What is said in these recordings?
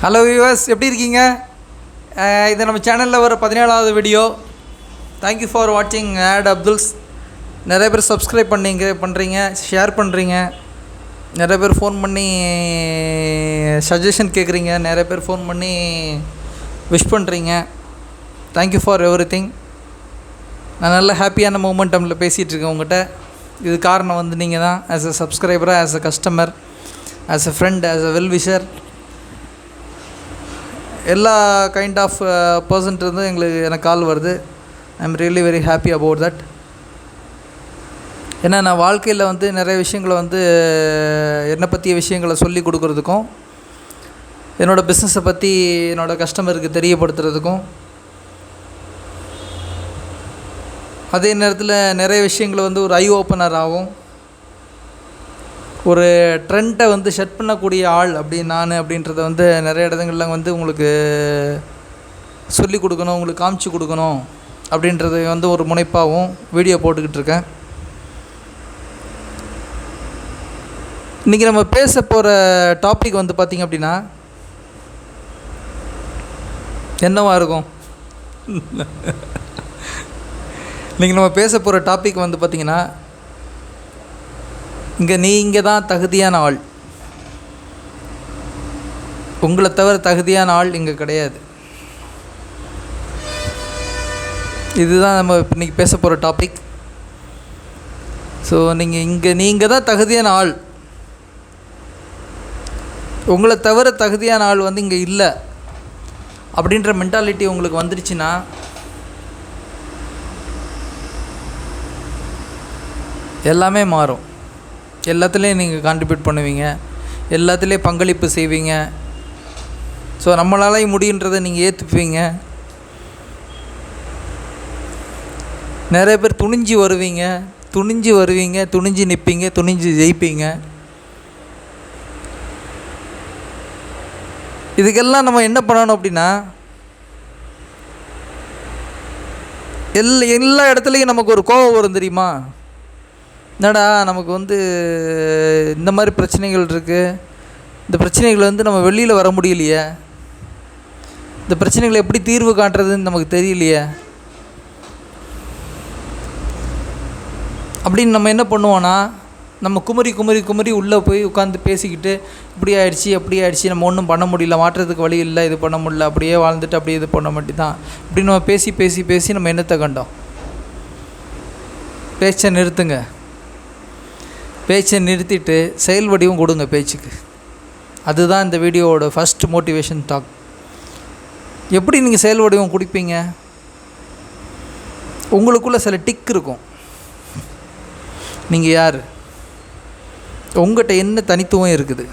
Hello viewers, எப்படி இருக்கீங்க? இது நம்ம சேனலில் வர 17வது வீடியோ. தேங்க்யூ ஃபார் வாட்சிங் ஆட் அப்துல்ஸ். நிறைய பேர் சப்ஸ்கிரைப் பண்ணுறீங்க, ஷேர் பண்ணுறீங்க, நிறைய பேர் ஃபோன் பண்ணி சஜஷன் கேட்குறீங்க, நிறைய பேர் ஃபோன் பண்ணி விஷ் பண்ணுறீங்க. Thank you for every thing. நான் நல்ல ஹாப்பியான மூமெண்டமில் பேசிகிட்ருக்கேன் உங்கள்கிட்ட. இது காரணம் வந்து நீங்கள் தான். ஆஸ் அ சப்ஸ்கிரைபராக, as a customer, as a friend, as a well-wisher, எல்லா கைண்ட் ஆஃப் பர்சன்ட்டு எனக்கு கால் வருது. I am really very happy about that. ஏன்னா நான் வாழ்க்கையில் வந்து நிறைய விஷயங்களை வந்து என்னை பற்றிய விஷயங்களை சொல்லி கொடுக்குறதுக்கும், என்னோடய பிஸ்னஸை பற்றி என்னோடய கஸ்டமருக்கு தெரியப்படுத்துறதுக்கும், அதே நேரத்தில் நிறைய விஷயங்களை வந்து ஒரு ஐ ஓப்பனர் ஆகும். ஒரு ட்ரெண்டை வந்து செட் பண்ணக்கூடிய ஆள் அப்படின்றத வந்து நிறைய இடங்களில் வந்து உங்களுக்கு சொல்லி கொடுக்கணும், உங்களுக்கு காமிச்சு கொடுக்கணும் அப்படின்றது வந்து ஒரு முனைப்பாகவும் வீடியோ போட்டுக்கிட்டு இருக்கேன். இன்றைக்கி நம்ம பேச போகிற டாபிக் வந்து பார்த்திங்க அப்படின்னா என்னவா இருக்கும்? இன்றைக்கி நம்ம பேச போகிற டாபிக் வந்து பார்த்திங்கன்னா, நீங்கள் தான் தகுதியான ஆள். உங்களை தவிர தகுதியான ஆள் இங்கே கிடையாது. இதுதான் நம்ம இன்றைக்கி பேச போகிற டாபிக். ஸோ நீங்கள் தான் தகுதியான ஆள். உங்களை தவிர தகுதியான ஆள் வந்து இங்கே இல்லை அப்படின்ற மென்டாலிட்டி உங்களுக்கு வந்துடுச்சுன்னா, எல்லாமே மாறும். எல்லாத்துலேயும் நீங்கள் கான்ட்ரிபியூட் பண்ணுவீங்க, எல்லாத்துலேயும் பங்களிப்பு செய்வீங்க. ஸோ நம்மளாலேயும் முடியுன்றதை நீங்கள் ஏற்றுப்பீங்க. நிறைய பேர் துணிஞ்சு வருவீங்க, துணிஞ்சு நிற்பீங்க, துணிஞ்சு ஜெயிப்பீங்க. இதுக்கெல்லாம் நம்ம என்ன பண்ணணும் அப்படின்னா, எல்லா இடத்துலையும் நமக்கு ஒரு கோபம் வரும் தெரியுமா? என்னடா நமக்கு வந்து இந்த மாதிரி பிரச்சனைகள் இருக்குது, இந்த பிரச்சனைகள் வந்து நம்ம வெளியில் வர முடியலையே, இந்த பிரச்சனைகளை எப்படி தீர்வு காட்டுறதுன்னு நமக்கு தெரியலையே அப்படின்னு நம்ம என்ன பண்ணுவோன்னா, நம்ம குமரி உள்ளே போய் உட்காந்து பேசிக்கிட்டு, இப்படி ஆயிடுச்சு அப்படி ஆயிடுச்சு, நம்ம ஒன்றும் பண்ண முடியல, மாற்றத்துக்கு வழி இல்லை, இது பண்ண முடியல, அப்படியே வாழ்ந்துட்டு அப்படியே இது பண்ண மாட்டி தான் இப்படி நம்ம பேசி நம்ம என்னத்தை கண்டோம்? பேச்சை நிறுத்துங்க. பேச்சை நிறுத்திட்டு செயல் வடிவம் கொடுங்க பேச்சுக்கு. அதுதான் இந்த வீடியோவோட ஃபஸ்ட் மோட்டிவேஷன் டாக். எப்படி நீங்கள் செயல் வடிவம் கொடுப்பீங்க? உங்களுக்குள்ளே சில டிக் இருக்கும். நீங்கள் யார்? உங்கள்கிட்ட என்ன தனித்துவம் இருக்குது?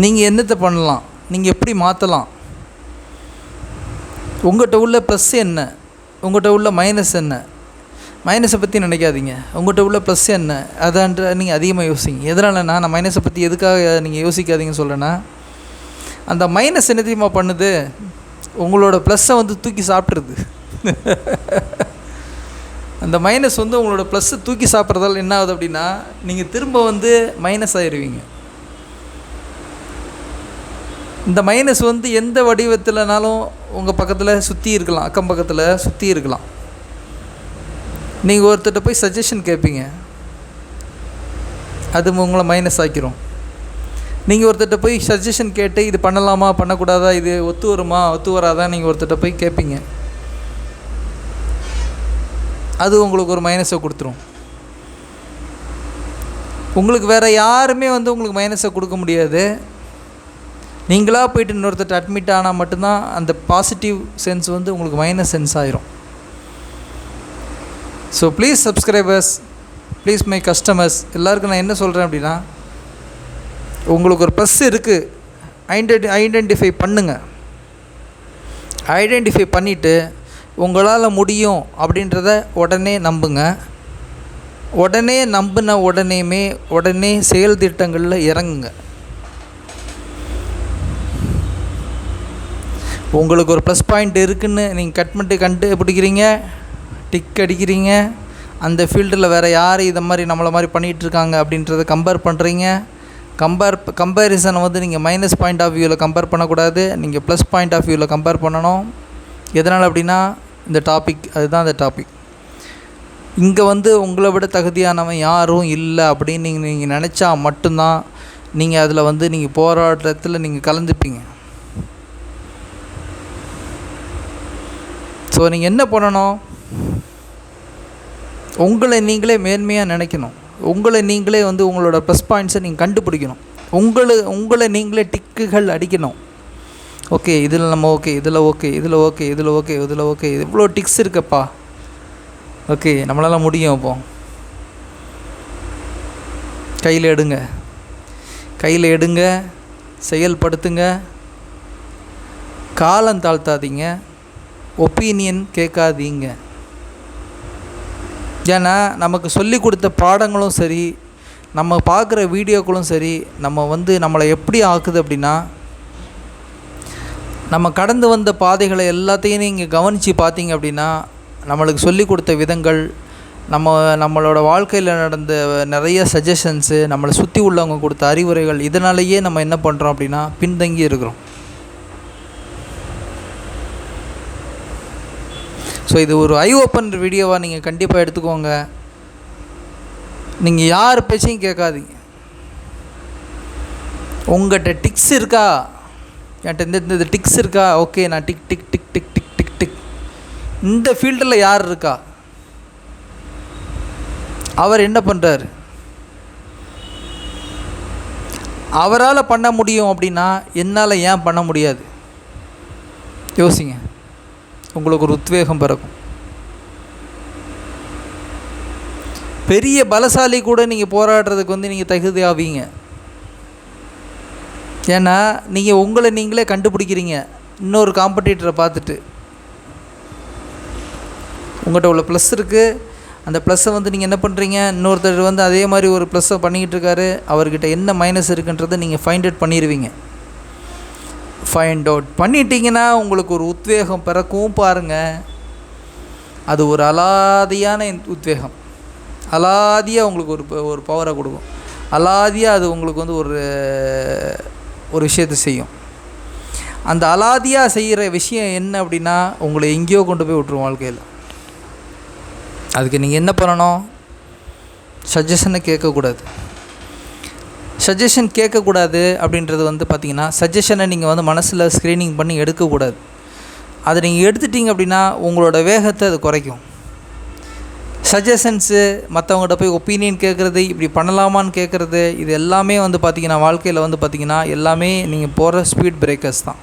நீங்கள் என்னத்தை பண்ணலாம்? நீங்கள் எப்படி மாற்றலாம்? உங்கள்கிட்ட உள்ள ப்ளஸ் என்ன, உங்கள்கிட்ட உள்ள மைனஸ் என்ன? மைனஸை பற்றி நினைக்காதீங்க, உங்கள்கிட்ட உள்ள ப்ளஸ் என்ன அதான்ற நீங்கள் அதிகமாக யோசிங்க. எதனாலனா, நான் மைனஸை பற்றி எதுக்காக நீங்கள் யோசிக்காதீங்கன்னு சொல்கிறேன்னா, அந்த மைனஸ் என்ன தெரியுமா பண்ணுது? உங்களோட ப்ளஸ்ஸை வந்து தூக்கி சாப்பிட்ருது. அந்த மைனஸ் வந்து உங்களோட ப்ளஸ்ஸை தூக்கி சாப்பிட்றதால என்ன ஆகுது அப்படின்னா, நீங்கள் திரும்ப வந்து மைனஸ் ஆகிடுவீங்க. இந்த மைனஸ் வந்து எந்த வடிவத்தில்னாலும் உங்கள் பக்கத்தில் சுற்றி இருக்கலாம், அக்கம் பக்கத்தில் சுற்றி இருக்கலாம். நீங்கள் ஒருத்தர்கிட்ட போய் சஜஷன் கேட்பீங்க, அது உங்களை மைனஸ் ஆக்கிரும். நீங்கள் ஒருத்தர்கிட்ட போய் சஜஷன் கேட்டு இது பண்ணலாமா பண்ணக்கூடாதா, இது ஒத்து வருமா ஒத்து வராதான் நீங்கள் ஒருத்தர்கிட்ட போய் கேட்பீங்க, அது உங்களுக்கு ஒரு மைனஸை கொடுத்துரும். உங்களுக்கு வேறு யாருமே வந்து உங்களுக்கு மைனஸை கொடுக்க முடியாது. நீங்களாக போய்ட்டு இன்னொருத்தர்கிட்ட அட்மிட் ஆனால் மட்டும்தான் அந்த பாசிட்டிவ் சென்ஸ் வந்து உங்களுக்கு மைனஸ் சென்ஸ் ஆயிரும். So please subscribers, please my customers, எல்லாருக்கும் நான் என்ன சொல்கிறேன் அப்படின்னா, உங்களுக்கு ஒரு ப்ளஸ் இருக்குது, ஐடென்டிஃபை பண்ணுங்கள். ஐடென்டிஃபை பண்ணிவிட்டு உங்களால் முடியும் அப்படின்றத உடனே நம்புங்க. உடனே நம்பின உடனே செயல் திட்டங்களில் இறங்குங்க. உங்களுக்கு ஒரு ப்ளஸ் பாயிண்ட் இருக்குதுன்னு நீங்கள் கண்டுபிடிக்கிறீங்க, டிக் அடிக்கிறீங்க, அந்த ஃபீல்டில் வேறு யார் இதை மாதிரி நம்மளை மாதிரி பண்ணிகிட்ருக்காங்க அப்படின்றத கம்பேர் பண்ணுறீங்க, கம்பேரிசனை வந்து நீங்கள் மைனஸ் பாயிண்ட் ஆஃப் வியூவில் கம்பேர் பண்ணக்கூடாது, நீங்கள் ப்ளஸ் பாயிண்ட் ஆஃப் வியூவில் கம்பேர் பண்ணணும். எதனால் அப்படின்னா இந்த டாபிக், அதுதான் அந்த டாபிக். இங்கே வந்து உங்களை விட தகுதியானவன் யாரும் இல்லை அப்படின்னு நீங்கள் நினச்சா மட்டும்தான் நீங்கள் அதில் வந்து நீங்கள் போராட்டத்தில் நீங்கள் கலந்துப்பீங்க. ஸோ நீங்கள் என்ன பண்ணணும், உங்களை நீங்களே மேன்மையாக நினைக்கணும். உங்களை நீங்களே வந்து உங்களோட ப்ளஸ் பாயிண்ட்ஸை நீங்கள் கண்டுபிடிக்கணும். உங்களை நீங்களே டிக்குகள் அடிக்கணும். ஓகே இதில் நம்ம ஓகே, இதில் ஓகே, இதில் ஓகே, இதில் ஓகே, இதில் ஓகே, இவ்வளோ டிக்ஸ் இருக்கப்பா, ஓகே நம்மளால் முடியும். அப்போ கையில் எடுங்க, செயல்படுத்துங்க, காலம் தாழ்த்தாதீங்க, ஒப்பீனியன் கேட்காதீங்க. ஏன்னா நமக்கு சொல்லி கொடுத்த பாடங்களும் சரி, நம்ம பார்க்குற வீடியோக்களும் சரி, நம்மளை எப்படி ஆக்குது அப்படின்னா, நம்ம கடந்து வந்த பாதைகளை எல்லாத்தையும் நீங்கள் கவனித்து பார்த்தீங்க அப்படின்னா, நம்மளுக்கு சொல்லி கொடுத்த விதங்கள், நம்மளோட வாழ்க்கையில் நடந்த நிறைய சஜஷன்ஸு, நம்மளை சுற்றி உள்ளவங்க கொடுத்த அறிவுரைகள், இதனாலேயே நம்ம என்ன பண்ணுறோம் அப்படின்னா பின்தங்கி இருக்கிறோம். ஸோ இது ஒரு ஐ ஓப்பன் வீடியோவாக நீங்கள் கண்டிப்பாக எடுத்துக்கோங்க. நீங்கள் யார் பேச்சையும் கேட்காதீங்க. உங்கள்கிட்ட டிக்ஸ் இருக்கா, என்கிட்ட இந்த டிக்ஸ் இருக்கா, ஓகே நான் tick tick tick tick tick tick tick. இந்த ஃபீல்டில் யார் இருக்கா, அவர் என்ன பண்ணுறாரு, அவரால் பண்ண முடியும் அப்படின்னா என்னால் ஏன் பண்ண முடியாது? யோசிங்க, உங்களுக்கு ஒரு உத்வேகம் பிறக்கும். பெரிய பலசாலி கூட நீங்கள் போராடுறதுக்கு வந்து நீங்கள் தகுதி ஆவீங்க. ஏன்னா நீங்கள் உங்களை நீங்களே கண்டுபிடிக்கிறீங்க. இன்னொரு காம்படிட்டரை பார்த்துட்டு உங்கள்கிட்ட உள்ள ப்ளஸ் இருக்குது, அந்த ப்ளஸ்ஸை வந்து நீங்கள் என்ன பண்ணுறீங்க, இன்னொருத்தர் வந்து அதே மாதிரி ஒரு ப்ளஸ்ஸை பண்ணிக்கிட்டு இருக்காரு, அவர்கிட்ட என்ன மைனஸ் இருக்குன்றதை நீங்கள் ஃபைண்ட் அவுட் பண்ணிடுவீங்க. ஃபைண்ட் அவுட் பண்ணிட்டீங்கன்னா உங்களுக்கு ஒரு உத்வேகம் பிறக்கும் பாருங்கள். அது ஒரு அலாதியான உத்வேகம், அலாதியாக உங்களுக்கு ஒரு பவரை கொடுக்கும். அலாதியாக அது உங்களுக்கு வந்து ஒரு விஷயத்தை செய்யும். அந்த அலாதியாக செய்கிற விஷயம் என்ன அப்படின்னா, உங்களை எங்கேயோ கொண்டு போய் விட்டுரும் வாழ்க்கையில். அதுக்கு நீங்கள் என்ன பண்ணணும், சஜஷனை கேட்கக்கூடாது. சஜஷன் கேட்கக்கூடாது அப்படின்றது வந்து பார்த்திங்கன்னா, சஜஷனை நீங்கள் வந்து மனசில் ஸ்க்ரீனிங் பண்ணி எடுக்கக்கூடாது. அதை நீங்கள் எடுத்துட்டிங்க அப்படின்னா உங்களோட வேகத்தை அது குறைக்கும். சஜஷன்ஸு, மற்றவங்கள்ட்ட போய் ஒப்பீனியன் கேட்குறது, இப்படி பண்ணலாமான்னு கேட்குறது, இது எல்லாமே வந்து பார்த்திங்கன்னா வாழ்க்கையில் வந்து பார்த்திங்கன்னா எல்லாமே நீங்கள் போகிற ஸ்பீட் பிரேக்கர்ஸ் தான்.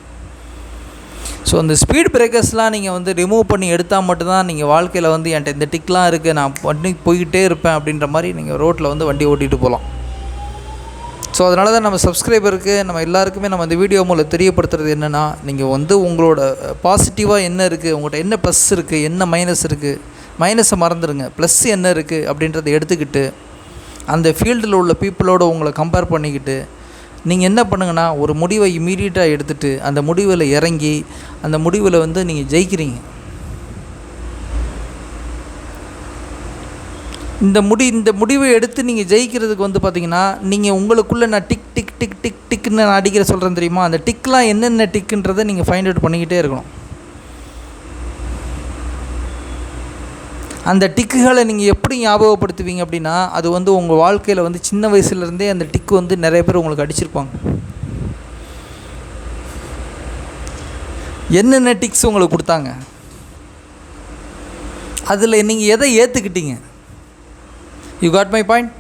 ஸோ அந்த ஸ்பீட் பிரேக்கர்ஸ்லாம் நீங்கள் வந்து ரிமூவ் பண்ணி எடுத்தால் மட்டும்தான் நீங்கள் வாழ்க்கையில் வந்து என்கிட்ட இந்த டிக்லாம் இருக்குது, நான் பண்ணி போய்கிட்டே இருப்பேன் அப்படின்ற மாதிரி நீங்கள் ரோட்டில் வந்து வண்டி ஓட்டிகிட்டு போகலாம். ஸோ அதனால தான் நம்ம சப்ஸ்கிரைபருக்கு, நம்ம எல்லாருக்குமே நம்ம இந்த வீடியோ மூலம் தெரியப்படுத்துறது என்னென்னா, நீங்கள் வந்து உங்களோட பாசிட்டிவாக என்ன இருக்குது, உங்கள்கிட்ட என்ன ப்ளஸ் இருக்குது, என்ன மைனஸ் இருக்குது, மைனஸை மறந்துடுங்க, ப்ளஸ் என்ன இருக்குது அப்படின்றத எடுத்துக்கிட்டு அந்த ஃபீல்டில் உள்ள பீப்புளோடு உங்களை கம்பேர் பண்ணிக்கிட்டு நீங்கள் என்ன பண்ணுங்கன்னா, ஒரு முடிவை இமீடியட்டாக எடுத்துகிட்டு அந்த முடிவில் இறங்கி அந்த முடிவில் வந்து நீங்கள் ஜெயிக்கிறீங்க. இந்த முடிவை எடுத்து நீங்கள் ஜெயிக்கிறதுக்கு வந்து பார்த்திங்கன்னா, நீங்கள் உங்களுக்குள்ளே நான் டிக் டிக் டிக் டிக் டிக்னு நான் அடிக்கிற சொல்கிறேன் தெரியுமா, அந்த டிக்லாம் என்னென்ன டிக்குன்றதை நீங்கள் ஃபைண்ட் அவுட் பண்ணிக்கிட்டே இருக்கணும். அந்த டிக்குகளை நீங்கள் எப்படி ஞாபகப்படுத்துவீங்க அப்படின்னா, அது வந்து உங்கள் வாழ்க்கையில் வந்து சின்ன வயசுலேருந்தே அந்த டிக்கு வந்து நிறைய பேர் உங்களுக்கு அடிச்சிருப்பாங்க. என்னென்ன டிக்ஸ் உங்களுக்கு கொடுத்தாங்க, அதில் நீங்கள் எதை ஏற்றுக்கிட்டீங்க? You got my point.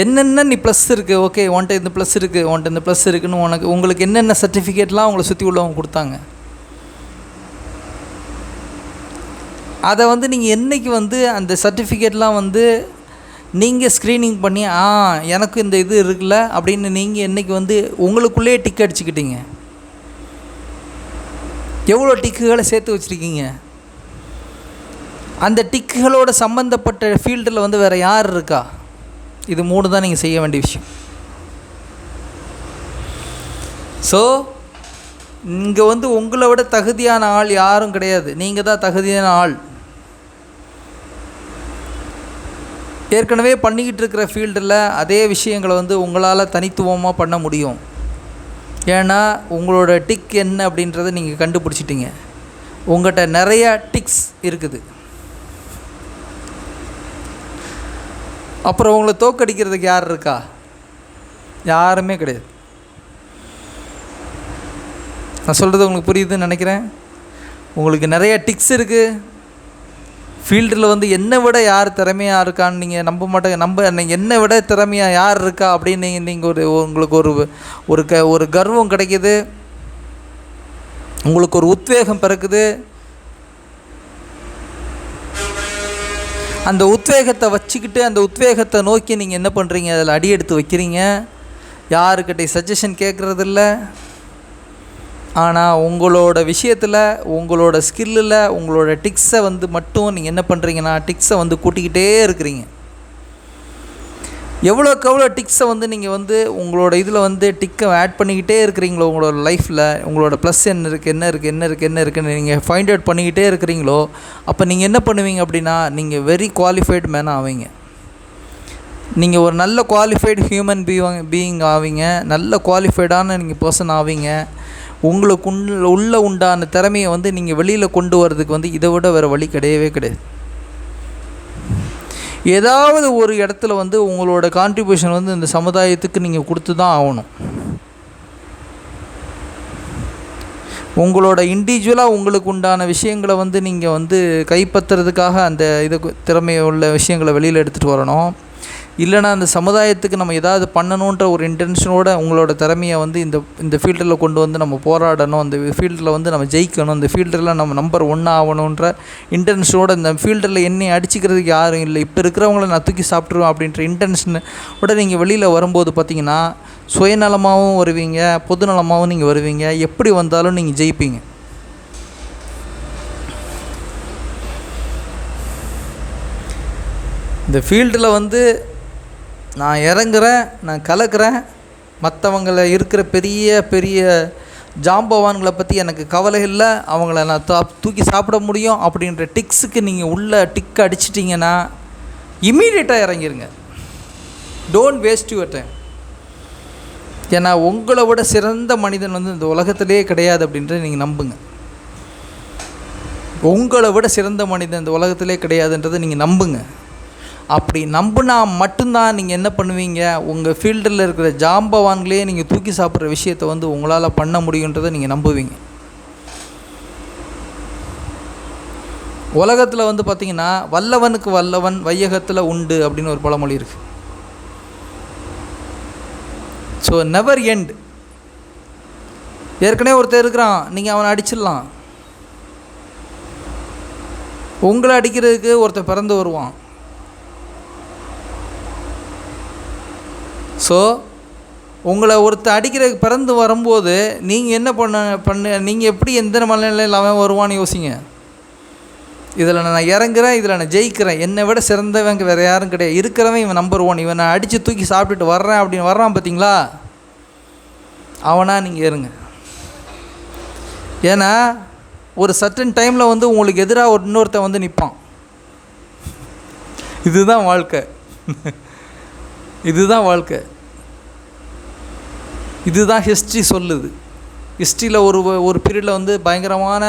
என்னென்ன நீ ப்ளஸ் இருக்குது, ஓகே உன்கிட்ட இந்த ப்ளஸ் இருக்குது, உன்கிட்ட இந்த ப்ளஸ் இருக்குதுன்னு உங்களுக்கு என்னென்ன சர்டிஃபிகேட்லாம் உங்களை சுற்றி உள்ளவங்க கொடுத்தாங்க, அதை வந்து நீங்கள் என்றைக்கு வந்து அந்த சர்டிஃபிகேட்லாம் வந்து நீங்கள் ஸ்க்ரீனிங் பண்ணி எனக்கு இந்த இது இருக்குல்ல அப்படின்னு நீங்கள் என்றைக்கு வந்து உங்களுக்குள்ளேயே டிக் அடிச்சுக்கிட்டீங்க, எவ்வளோ டிக்குகளை சேர்த்து வச்சுருக்கீங்க, அந்த டிக்குகளோட சம்மந்தப்பட்ட ஃபீல்டில் வந்து வேறு யார் இருக்கா? இது 3 தான் நீங்கள் செய்ய வேண்டிய விஷயம். ஸோ இங்கே வந்து உங்களை விட தகுதியான ஆள் யாரும் கிடையாது, நீங்கள் தான் தகுதியான ஆள். ஏற்கனவே பண்ணிக்கிட்டு இருக்கிற ஃபீல்டில் அதே விஷயங்களை வந்து உங்களால் தனித்துவமாக பண்ண முடியும். ஏன்னா உங்களோட டிக் என்ன அப்படின்றத நீங்கள் கண்டுபிடிச்சிட்டிங்க. உங்கள்கிட்ட நிறையா டிக்ஸ் இருக்குது. அப்புறம் உங்களை தோக்கடிக்கிறதுக்கு யார் இருக்கா? யாருமே கிடையாது. நான் சொல்கிறது உங்களுக்கு புரியுதுன்னு நினைக்கிறேன். உங்களுக்கு நிறைய டிக்ஸ் இருக்குது. ஃபீல்டில் வந்து என்னை விட யார் திறமையாக இருக்கான்னு நீங்கள் நம்ப மாட்டேங்க. என்னை விட திறமையாக யார் இருக்கா அப்படின்னு நீங்கள் உங்களுக்கு ஒரு கர்வம் கிடைக்கிது, உங்களுக்கு ஒரு உத்வேகம் பிறக்குது. அந்த உத்வேகத்தை வச்சுக்கிட்டு அந்த உத்வேகத்தை நோக்கி நீங்கள் என்ன பண்ணுறீங்க? அதில் அடி எடுத்து வைக்கிறீங்க. யாருக்கிட்டே சஜஷன் கேட்குறதில்ல. ஆனால் உங்களோட விஷயத்தில், உங்களோட ஸ்கில்லில், உங்களோட டிக்ஸை வந்து மட்டும் நீங்கள் என்ன பண்ணுறீங்கன்னா டிக்ஸை வந்து கூட்டிக்கிட்டே இருக்கிறீங்க. எவ்வளோக்கு எவ்வளோ டிக்ஸை வந்து நீங்கள் வந்து உங்களோட இதில் வந்து டிக்கை ஆட் பண்ணிக்கிட்டே இருக்கிறீங்களோ, உங்களோட லைஃப்பில் உங்களோட ப்ளஸ் என்ன இருக்குன்னு நீங்கள் ஃபைண்ட் அவுட் பண்ணிக்கிட்டே இருக்கிறீங்களோ, அப்போ நீங்கள் என்ன பண்ணுவீங்க அப்படின்னா நீங்கள் வெரி குவாலிஃபைடு மேனாக ஆவீங்க. நீங்கள் ஒரு நல்ல குவாலிஃபைடு ஹியூமன் பீயிங் ஆவீங்க. நல்ல குவாலிஃபைடான நீங்கள் பர்சன் ஆவீங்க. உங்களுக்கு உண்டான திறமையை வந்து நீங்கள் வெளியில் கொண்டு வரதுக்கு வந்து இதை விட வேறு வழி கிடையவே கிடையாது. ஏதாவது ஒரு இடத்துல வந்து உங்களோட கான்ட்ரிபியூஷன் வந்து இந்த சமுதாயத்துக்கு நீங்கள் கொடுத்து தான் ஆகணும். உங்களோட இண்டிவிஜுவலாக உங்களுக்கு உண்டான விஷயங்களை வந்து நீங்கள் வந்து கைப்பற்றுறதுக்காக அந்த திறமையை உள்ள விஷயங்களை வெளியில் எடுத்துகிட்டு வரணும். இல்லைனா அந்த சமுதாயத்துக்கு நம்ம ஏதாவது பண்ணணுன்ற ஒரு இன்டென்ஷனோட உங்களோட திறமையை வந்து இந்த ஃபீல்டில் கொண்டு வந்து நம்ம போராடணும், அந்த ஃபீல்டில் வந்து நம்ம ஜெயிக்கணும், இந்த ஃபீல்டில் நம்ம நம்பர் 1 ஆகணுன்ற இன்டென்ஷனோட, இந்த ஃபீல்டில் என்னை அடிச்சிக்கிறதுக்கு யாரும் இல்லை, இப்போ இருக்கிறவங்கள நான் தூக்கி சாப்பிட்ருவேன் அப்படின்ற இன்டென்ஷனோட நீங்கள் வெளியில் வரும்போது பார்த்திங்கன்னா சுயநலமாகவும் வருவீங்க, பொதுநலமாகவும் நீங்கள் வருவீங்க. எப்படி வந்தாலும் நீங்கள் ஜெயிப்பீங்க. இந்த ஃபீல்டில் வந்து நான் இறங்குறேன், நான் கலக்கிறேன், மற்றவங்கள இருக்கிற பெரிய பெரிய ஜாம்பவான்களை பற்றி எனக்கு கவலை இல்லை, அவங்கள நான் தூக்கி சாப்பிட முடியும் அப்படின்ற டிக்ஸுக்கு நீங்கள் உள்ள டிக் அடிச்சிட்டிங்கன்னா இம்மீடியட்டாக இறங்கிருங்க. Don't waste your time. ஏன்னா உங்களை விட சிறந்த மனிதன் வந்து இந்த உலகத்திலே கிடையாது அப்படின்றத நீங்கள் நம்புங்க. உங்களை விட சிறந்த மனிதன் இந்த உலகத்திலே கிடையாதுன்றதை நீங்கள் நம்புங்க. அப்படி நம்பினா மட்டும்தான் நீங்கள் என்ன பண்ணுவீங்க, உங்கள் ஃபீல்டில் இருக்கிற ஜாம்பவான்களே நீங்கள் தூக்கி சாப்பிட்ற விஷயத்தை வந்து உங்களால் பண்ண முடியுன்றதை நீங்கள் நம்புவீங்க. உலகத்தில் வந்து பார்த்திங்கன்னா வல்லவனுக்கு வல்லவன் வையகத்தில் உண்டு அப்படின்னு ஒரு பழமொழி இருக்குது. So never end. ஏற்கனவே ஒருத்தர் இருக்கிறான், நீங்கள் அவனை அடிச்சிடலாம். உங்களை அடிக்கிறதுக்கு ஒருத்தர் பிறந்து வருவான். ஸோ உங்களை ஒருத்தர் அடிக்கிறதுக்கு பிறந்து வரும்போது நீங்கள் என்ன பண்ண நீங்கள் எப்படி எந்த மனநிலையில் அவன் வருவான்னு யோசிங்க. இதில் நான் இறங்குறேன், இதில் நான் ஜெயிக்கிறேன், என்னை விட சிறந்தவங்க வேறு யாரும் கிடையாது, இருக்கிறவன் இவன் நம்பர் 1, இவன் நான் அடித்து தூக்கி சாப்பிட்டுட்டு வர்றேன் அப்படின்னு வர்றான் பார்த்தீங்களா, அவனா நீங்கள் இருங்க. ஏன்னா ஒரு சர்டன் டைமில் வந்து உங்களுக்கு எதிராக இன்னொருத்தன் வந்து நிற்பான். இதுதான் வாழ்க்கை. இதுதான் வாழ்க்கை. இதுதான் ஹிஸ்ட்ரி சொல்லுது. ஹிஸ்ட்ரியில் ஒரு பீரியடில் வந்து பயங்கரமான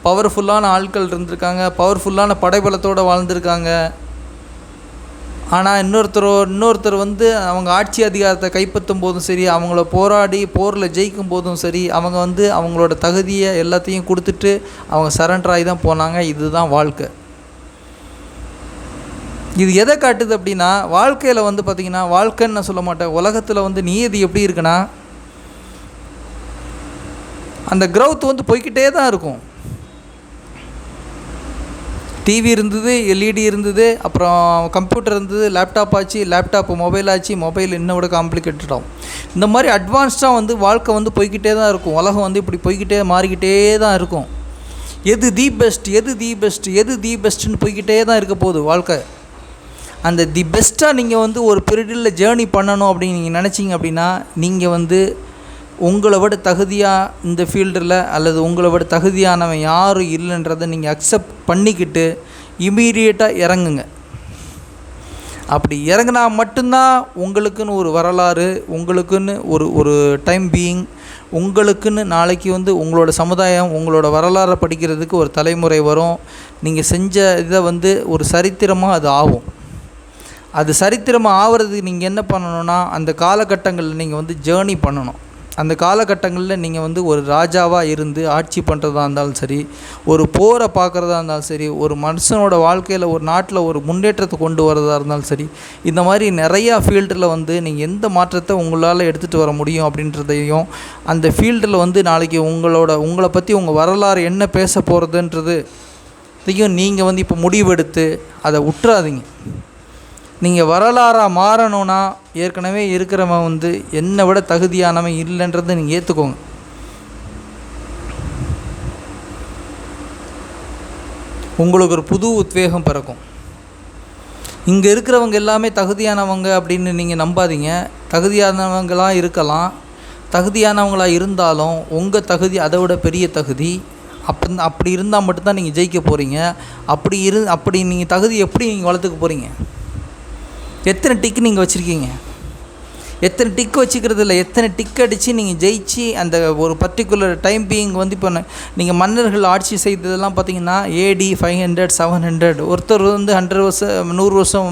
பவர்ஃபுல்லான ஆட்கள் இருந்திருக்காங்க, பவர்ஃபுல்லான படைபலத்தோடு வாழ்ந்திருக்காங்க. ஆனால் இன்னொருத்தர் வந்து அவங்க ஆட்சி அதிகாரத்தை கைப்பற்றும் போதும் சரி, அவங்கள போரில் ஜெயிக்கும் போதும் சரி, அவங்க வந்து அவங்களோட தகுதியை எல்லாத்தையும் கொடுத்துட்டு அவங்க சரண்டர் ஆகி தான் போனாங்க. இதுதான் வாழ்க்கை. இது எதை காட்டுது அப்படின்னா, வாழ்க்கையில் வந்து பார்த்திங்கன்னா, வாழ்க்கைன்னு நான் சொல்ல மாட்டேன், உலகத்தில் வந்து நியதி எப்படி இருக்குன்னா, அந்த க்ரௌத் வந்து போய்கிட்டே தான் இருக்கும். டிவி இருந்தது, எல்இடி இருந்தது, அப்புறம் கம்ப்யூட்டர் இருந்தது, லேப்டாப் ஆச்சு, லேப்டாப் மொபைல் ஆச்சு, மொபைல் இன்னும் விட காம்ப்ளிகேட்டடாகும். இந்த மாதிரி அட்வான்ஸ்டாக வந்து வாழ்க்கை வந்து போய்கிட்டே தான் இருக்கும். உலகம் வந்து இப்படி போய்கிட்டே மாறிக்கிட்டே தான் இருக்கும். எது தி பெஸ்ட்டுன்னு போய்கிட்டே தான் இருக்க போகுது வாழ்க்கை. அந்த தி பெஸ்ட்டாக நீங்கள் வந்து ஒரு பீரியடில் ஜேர்னி பண்ணணும் அப்படின்னு நீங்கள் நினச்சிங்க அப்படின்னா, நீங்கள் வந்து உங்களை விட தகுதியாக இந்த ஃபீல்டில் அல்லது உங்களை விட தகுதியானவன் யாரும் இல்லைன்றதை நீங்கள் அக்செப்ட் பண்ணிக்கிட்டு இமீடியட்டாக இறங்குங்க. அப்படி இறங்கினா மட்டும்தான் உங்களுக்குன்னு ஒரு வரலாறு, உங்களுக்குன்னு ஒரு ஒரு டைம் பீயிங், உங்களுக்குன்னு நாளைக்கு வந்து உங்களோட சமுதாயம் உங்களோட வரலாறை படிக்கிறதுக்கு ஒரு தலைமுறை வரும். நீங்கள் செஞ்ச இதை வந்து ஒரு சரித்திரமாக அது ஆகும். அது சரித்திரமாக ஆகிறதுக்கு நீங்கள் என்ன பண்ணணுன்னா, அந்த காலகட்டங்களில் நீங்கள் வந்து ஜேர்னி பண்ணணும். அந்த காலகட்டங்களில் நீங்கள் வந்து ஒரு ராஜாவாக இருந்து ஆட்சி பண்ணுறதா இருந்தாலும் சரி, ஒரு போரை பார்க்குறதா இருந்தாலும் சரி, ஒரு மனுஷனோட வாழ்க்கையில் ஒரு நாட்டில் ஒரு முன்னேற்றத்தை கொண்டு வரதா இருந்தாலும் சரி, இந்த மாதிரி நிறையா ஃபீல்டில் வந்து நீங்கள் எந்த மாற்றத்தை உங்களால் எடுத்துகிட்டு வர முடியும் அப்படின்றதையும், அந்த ஃபீல்டில் வந்து நாளைக்கு உங்களை பற்றி உங்கள் வரலாறு என்ன பேச போகிறதுன்றது இதையும் நீங்கள் வந்து இப்போ முடிவெடுத்து அதை விட்டுறாதீங்க. நீங்கள் வரலாறாக மாறணுன்னா ஏற்கனவே இருக்கிறவன் வந்து என்னை விட தகுதியானவன் இல்லைன்றதை நீங்கள் ஏற்றுக்கோங்க. உங்களுக்கு ஒரு புது உத்வேகம் பிறக்கும். இங்கே இருக்கிறவங்க எல்லாமே தகுதியானவங்க அப்படின்னு நீங்கள் நம்பாதீங்க. தகுதியானவங்களாக இருக்கலாம். தகுதியானவங்களாக இருந்தாலும் உங்கள் தகுதி அதை விட பெரிய தகுதி. அப்படி இருந்தால் மட்டும்தான் நீங்கள் ஜெயிக்க போகிறீங்க. அப்படி நீங்கள் தகுதி எப்படி நீங்கள் வளர்த்துக்க போகிறீங்க? எத்தனை டிக்கு நீங்கள் வச்சுருக்கீங்க? எத்தனை டிக்கு வச்சுக்கிறது இல்லை, எத்தனை டிக் அடித்து நீங்கள் ஜெயிச்சு அந்த ஒரு பர்டிகுலர் டைம் பீயிங் வந்து இப்போ நீங்கள் மன்னர்கள் ஆட்சி செய்ததெல்லாம் பார்த்தீங்கன்னா AD 500 700, ஒருத்தர் வந்து 100 வருஷம் 100 வருஷம்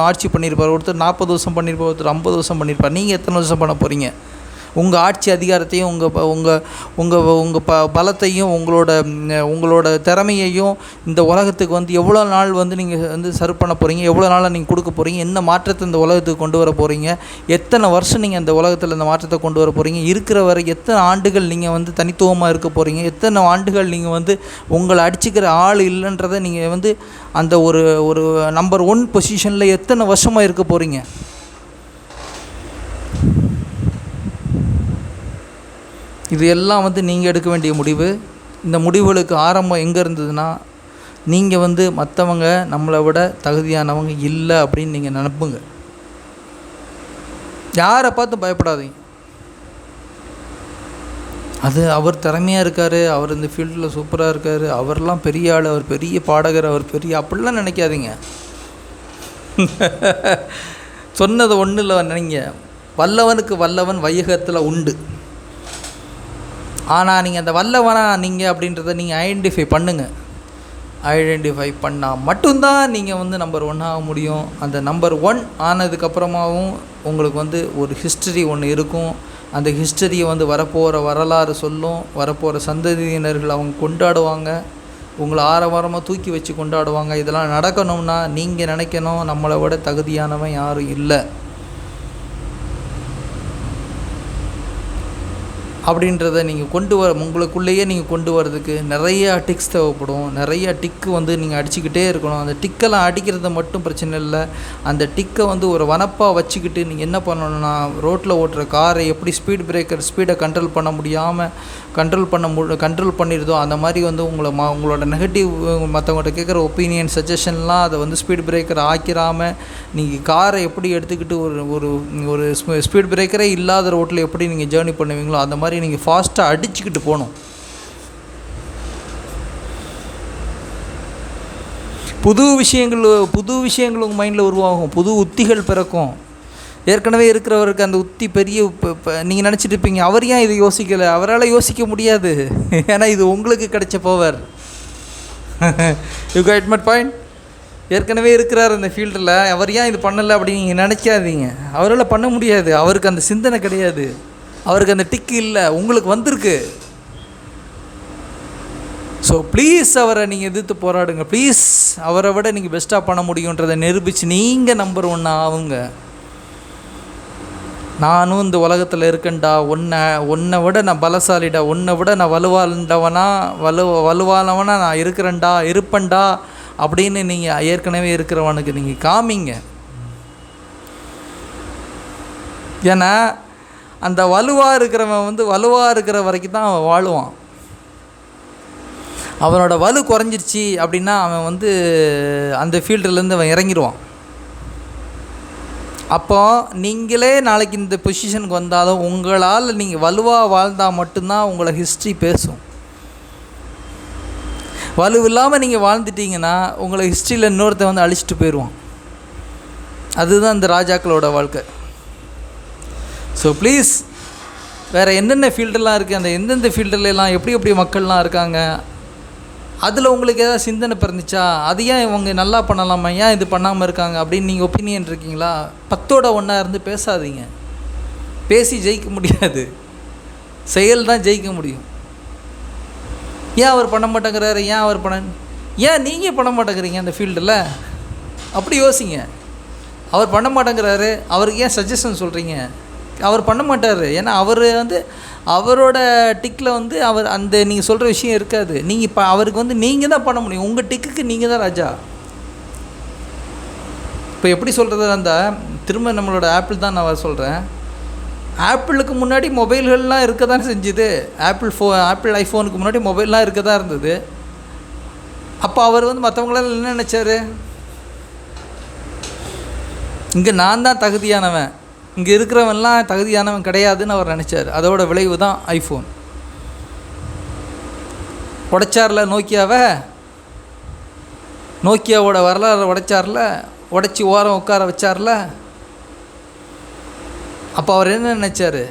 ஆட்சி பண்ணியிருப்பார், ஒருத்தர் 40 வருஷம் பண்ணியிருப்பார், ஒருத்தர் 50 வருஷம் பண்ணியிருப்பார். நீங்கள் எத்தனை வருஷம் பண்ண போகிறீங்க? உங்கள் ஆட்சி அதிகாரத்தையும் உங்கள் பலத்தையும் உங்களோட திறமையையும் இந்த உலகத்துக்கு வந்து எவ்வளோ நாள் வந்து நீங்கள் வந்து சர்வ் பண்ண போகிறீங்க, எவ்வளோ நாளாக நீங்கள் கொடுக்க போகிறீங்க, என்ன மாற்றத்தை இந்த உலகத்துக்கு கொண்டு வர போகிறீங்க, எத்தனை வருஷம் நீங்கள் அந்த உலகத்தில் இந்த மாற்றத்தை கொண்டு வர போகிறீங்க, இருக்கிற வரை எத்தனை ஆண்டுகள் நீங்கள் வந்து தனித்துவமாக இருக்க போகிறீங்க, எத்தனை ஆண்டுகள் நீங்கள் வந்து உங்களை அடிச்சுக்கிற ஆள் இல்லைன்றதை நீங்கள் வந்து அந்த ஒரு நம்பர் 1 பொசிஷனில் எத்தனை வருஷமாக இருக்க போகிறீங்க? இது எல்லாம் வந்து நீங்கள் எடுக்க வேண்டிய முடிவு. இந்த முடிவுகளுக்கு ஆரம்பம் எங்கே இருந்ததுன்னா, நீங்கள் வந்து மற்றவங்க நம்மளை விட தகுதியானவங்க இல்லை அப்படின்னு நீங்கள் நினைப்புங்க. யாரை பார்த்து பயப்படாதீங்க. அது அவர் திறமையாக இருக்கார், அவர் இந்த ஃபீல்டில் சூப்பராக இருக்கார், அவர்லாம் பெரிய ஆள், அவர் பெரிய பாடகர், அவர் பெரிய அப்படிலாம் நினைக்காதீங்க. சொன்னது ஒன்றும் இல்லை, நினைங்க. வல்லவனுக்கு வல்லவன் வையகத்தில் உண்டு. ஆனால் நீங்கள் அந்த வல்லவனா நீங்கள் அப்படின்றத நீங்கள் ஐடென்டிஃபை பண்ணுங்கள். ஐடென்டிஃபை பண்ணால் மட்டும்தான் நீங்கள் வந்து நம்பர் 1 ஆக முடியும். அந்த நம்பர் 1 ஆனதுக்கப்புறமாவும் உங்களுக்கு வந்து ஒரு ஹிஸ்டரி ஒன்று இருக்கும். அந்த ஹிஸ்டரியை வந்து வரப்போகிற வரலாறு சொல்லும். வரப்போகிற சந்ததியினர்கள் அவங்க கொண்டாடுவாங்க. உங்களை ஆரவாரமாக தூக்கி வச்சு கொண்டாடுவாங்க. இதெல்லாம் நடக்கணும்னா நீங்கள் நினைக்கணும், நம்மளை விட தகுதியானவன் யாரும் இல்லை அப்படின்றத நீங்கள் உங்களுக்குள்ளேயே நீங்கள் கொண்டு வரதுக்கு நிறையா டிக்ஸ் தேவைப்படும். நிறையா டிக்கு வந்து நீங்கள் அடிச்சுக்கிட்டே இருக்கணும். அந்த டிக்கெல்லாம் அடிக்கிறது மட்டும் பிரச்சனை இல்லை. அந்த டிக்கை வந்து ஒரு வனப்பாக வச்சுக்கிட்டு நீங்கள் என்ன பண்ணணுன்னா, ரோட்டில் ஓட்டுற காரை எப்படி ஸ்பீடை கண்ட்ரோல் பண்ண முடியாமல் கண்ட்ரோல் பண்ணிடுதோ அந்த மாதிரி வந்து உங்களோட நெகட்டிவ் மற்றவங்கள்ட்ட கேட்குற ஒப்பீனியன் சஜஷன்லாம் அதை வந்து ஸ்பீட் பிரேக்கர் ஆக்கிராமல் நீங்கள் காரை எப்படி எடுத்துக்கிட்டு ஒரு ஸ்பீட் பிரேக்கரே இல்லாத ரோட்டில் எப்படி நீங்கள் ஜேர்னி பண்ணுவீங்களோ அந்த மாதிரி நீங்கள் ஃபாஸ்ட்டாக அடிச்சுக்கிட்டு போகணும். புது விஷயங்கள் உங்கள் மைண்டில் உருவாகும். புது உத்திகள் பிறக்கும். ஏற்கனவே இருக்கிறவருக்கு அந்த உத்தி பெரிய நீங்கள் நினச்சிட்டு இருப்பீங்க, அவர் ஏன் இதை யோசிக்கலை, அவரால் யோசிக்க முடியாது. ஏன்னா இது உங்களுக்கு கிடைச்ச power. You get my point. ஏற்கனவே இருக்கிறார் இந்த ஃபீல்டில், அவர் ஏன் இது பண்ணலை அப்படின்னு நீங்கள் நினைக்காதீங்க. அவரால் பண்ண முடியாது. அவருக்கு அந்த சிந்தனை கிடையாது, அவருக்கு அந்த டிக்கு இல்லை, உங்களுக்கு வந்திருக்கு. ஸோ ப்ளீஸ் அவரை நீங்கள் எதிர்த்து போராடுங்க. ப்ளீஸ் அவரை விட நீங்கள் பெஸ்ட்டாக பண்ண முடியுன்றதை நிரூபித்து நீங்கள் நம்பர் 1 ஆகுங்க. நானும் இந்த உலகத்தில் இருக்கேன்டா, உன்னை விட நான் பலசாலிடா, உன்னை விட நான் வலுவானவனா நான் இருப்பேன்டா அப்படின்னு நீங்கள் ஏற்கனவே இருக்கிறவனுக்கு நீங்கள் காமிங்க. ஏன்னா அந்த வலுவாக இருக்கிறவன் வந்து வலுவாக இருக்கிற வரைக்கும் தான் அவன் வாழுவான். அவனோட வலு குறைஞ்சிருச்சு அப்படின்னா அவன் வந்து அந்த ஃபீல்டுலேருந்து அவன் இறங்கிடுவான். அப்போ நீங்களே நாளைக்கு இந்த பொசிஷனுக்கு வந்தாலும் உங்களால் நீங்கள் வலுவாக வாழ்ந்தால் மட்டும்தான் உங்களை ஹிஸ்ட்ரி பேசும். வலு இல்லாமல் நீங்கள் வாழ்ந்துட்டீங்கன்னா உங்களை ஹிஸ்ட்ரியில் இன்னொருத்த வந்து அழிச்சிட்டு போயிடுவான். அதுதான் இந்த ராஜாக்களோட வாழ்க்கை. ஸோ ப்ளீஸ், வேறு என்னென்ன ஃபீல்டெல்லாம் இருக்குது, அந்த எந்தெந்த ஃபீல்டுலாம் எப்படி எப்படி மக்கள்லாம் இருக்காங்க, அதில் உங்களுக்கு ஏதாவது சிந்தனை பிறந்துச்சா, அது ஏன் இவங்க நல்லா பண்ணலாமா, ஏன் இது பண்ணாமல் இருக்காங்க அப்படின்னு நீங்கள் ஒப்பீனியன் இருக்கீங்களா? 10ஓட 1 இருந்து பேசாதீங்க. பேசி ஜெயிக்க முடியாது, செயல் தான் ஜெயிக்க முடியும். ஏன் அவர் பண்ண மாட்டேங்கிறாரு, ஏன் நீங்கள் பண்ண மாட்டேங்கிறீங்க அந்த ஃபீல்டில்? அப்படி யோசிங்க. அவர் பண்ண மாட்டேங்கிறாரு, அவருக்கு ஏன் சஜஷன் சொல்கிறீங்க? அவர் பண்ண மாட்டார். ஏன்னா அவர் அவரோட டிக்கில் அவர் அந்த நீங்கள் சொல்கிற விஷயம் இருக்காது. நீங்கள் இப்போ அவருக்கு நீங்கள் தான் பண்ண முடியும். உங்கள் டிக்குக்கு நீங்கள் தான் ராஜா. இப்போ எப்படி சொல்கிறது, அந்த திரும்ப நம்மளோட ஆப்பிள் தான் நான் சொல்கிறேன். ஆப்பிளுக்கு முன்னாடி மொபைல்கள்லாம் இருக்க தான் செஞ்சுது. ஆப்பிள் ஐஃபோனுக்கு முன்னாடி மொபைல்லாம் இருக்க தான் இருந்தது. அப்போ அவர் மற்றவங்களால் என்ன நினச்சார்? இங்கே நான் தான் தகுதியானவன், இங்கே இருக்கிறவன்லாம் தகுதியானவன் கிடையாதுன்னு அவர் நினச்சார். அதோட விளைவு தான் ஐஃபோன். உடைச்சார்ல நோக்கியாவோட வரலாறு உடைச்சார்ல, உடைச்சி ஓரம் உட்கார வச்சார்ல. அப்போ அவர் என்ன நினச்சார்?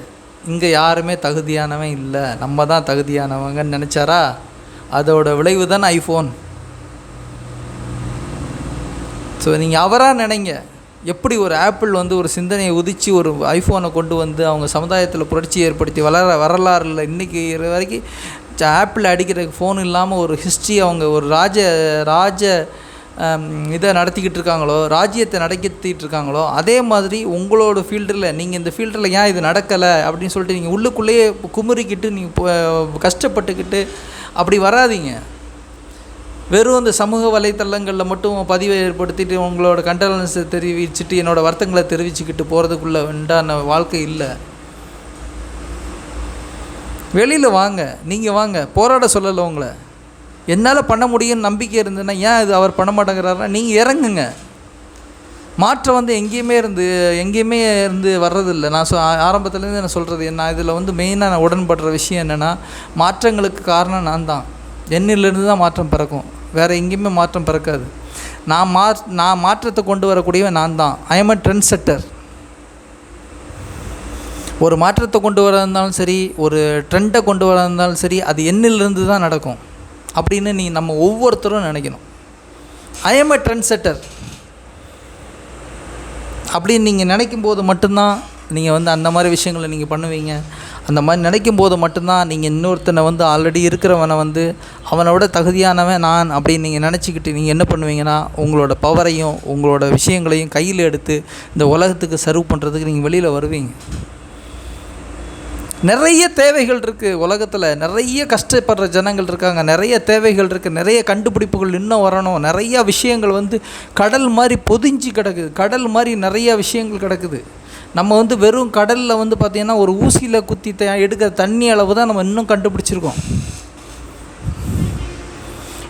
இங்கே யாருமே தகுதியானவன் இல்லை, நம்ம தான் தகுதியானவங்கன்னு நினச்சாரா? அதோட விளைவு தான் ஐஃபோன். ஸோ நீங்கள் அவராக நினைங்க. எப்படி ஒரு ஆப்பிள் ஒரு சிந்தனையை உதித்து ஒரு ஐஃபோனை கொண்டு அவங்க சமுதாயத்தில் புரட்சி ஏற்படுத்தி வரலாறுல இன்றைக்கி வரைக்கும் ஆப்பிள் அடிக்கிறதுக்கு ஃபோன் இல்லாமல் ஒரு ஹிஸ்ட்ரி அவங்க ஒரு ராஜ இதை நடத்திக்கிட்டு இருக்காங்களோ, ராஜ்யத்தை நடத்திட்டு இருக்காங்களோ, அதே மாதிரி உங்களோட ஃபீல்டில் நீங்கள் இந்த ஃபீல்டில் ஏன் இது நடக்கலை அப்படின்னு சொல்லிட்டு நீங்கள் உள்ளுக்குள்ளேயே குமுறிக்கிட்டு நீங்கள் கஷ்டப்பட்டுக்கிட்டு அப்படி வராதிங்க. வெறும் இந்த சமூக வலைத்தளங்களில் மட்டும் பதிவை ஏற்படுத்திட்டு உங்களோட கண்டலன்ஸை தெரிவிச்சுட்டு என்னோடய வருத்தங்களை தெரிவிச்சுக்கிட்டு போகிறதுக்குள்ளே உண்டான வாழ்க்கை இல்லை. வெளியில் வாங்க, நீங்கள் வாங்க. போராட சொல்லலை உங்களை. என்னால் பண்ண முடியும்னு நம்பிக்கை இருந்ததுன்னா ஏன் இது அவர் பண்ண மாட்டேங்கிறாருன்னா நீங்கள் இறங்குங்க. மாற்றம் எங்கேயுமே இருந்து வர்றதில்லை. நான் ஆரம்பத்துலேருந்து நான் சொல்கிறது என்ன, இதில் மெயினாக நான் உடன்படுற விஷயம் என்னென்னா, மாற்றங்களுக்கு காரணம் நான் தான். என்னிலிருந்து தான் மாற்றம் பிறக்கும், வேறு எங்கேயுமே மாற்றம் பிறக்காது. நான் மாற்றத்தை கொண்டு வரக்கூடியவன் நான் தான். I am a trend செட்டர். ஒரு மாற்றத்தை கொண்டு வர இருந்தாலும் சரி, ஒரு ட்ரெண்டை கொண்டு வர இருந்தாலும் சரி, அது என்னிலிருந்து தான் நடக்கும் அப்படின்னு நம்ம ஒவ்வொருத்தரும் நினைக்கணும். ஐ எம் அ ட்ரெண்ட் செட்டர் அப்படின்னு நீங்கள் நினைக்கும் போது மட்டும்தான் நீங்கள் அந்த மாதிரி விஷயங்களை நீங்கள் பண்ணுவீங்க. அந்த மாதிரி நினைக்கும் போது மட்டும்தான் நீங்கள் இன்னொருத்தனை ஆல்ரெடி இருக்கிறவனை அவனோட தகுதியானவன் நான் அப்படின்னு நீங்கள் நினச்சிக்கிட்டு நீங்கள் என்ன பண்ணுவீங்கன்னா, உங்களோட பவரையும் உங்களோட விஷயங்களையும் கையில் எடுத்து இந்த உலகத்துக்கு சர்வ் பண்ணுறதுக்கு நீங்கள் வெளியில் வருவீங்க. நிறைய தேவைகள் இருக்குது உலகத்தில், நிறைய கஷ்டப்படுற ஜனங்கள் இருக்காங்க, நிறைய தேவைகள் இருக்குது, நிறைய கண்டுபிடிப்புகள் இன்னும் வரணும், நிறையா விஷயங்கள் கடல் மாதிரி பொதிஞ்சு கிடக்குது, கடல் மாதிரி நிறையா விஷயங்கள் கிடக்குது. நம்ம வெறும் கடலில் பார்த்திங்கன்னா ஒரு ஊசியில் குத்தி எடுக்கிற தண்ணி அளவு தான் நம்ம இன்னும் கண்டுபிடிச்சிருக்கோம்.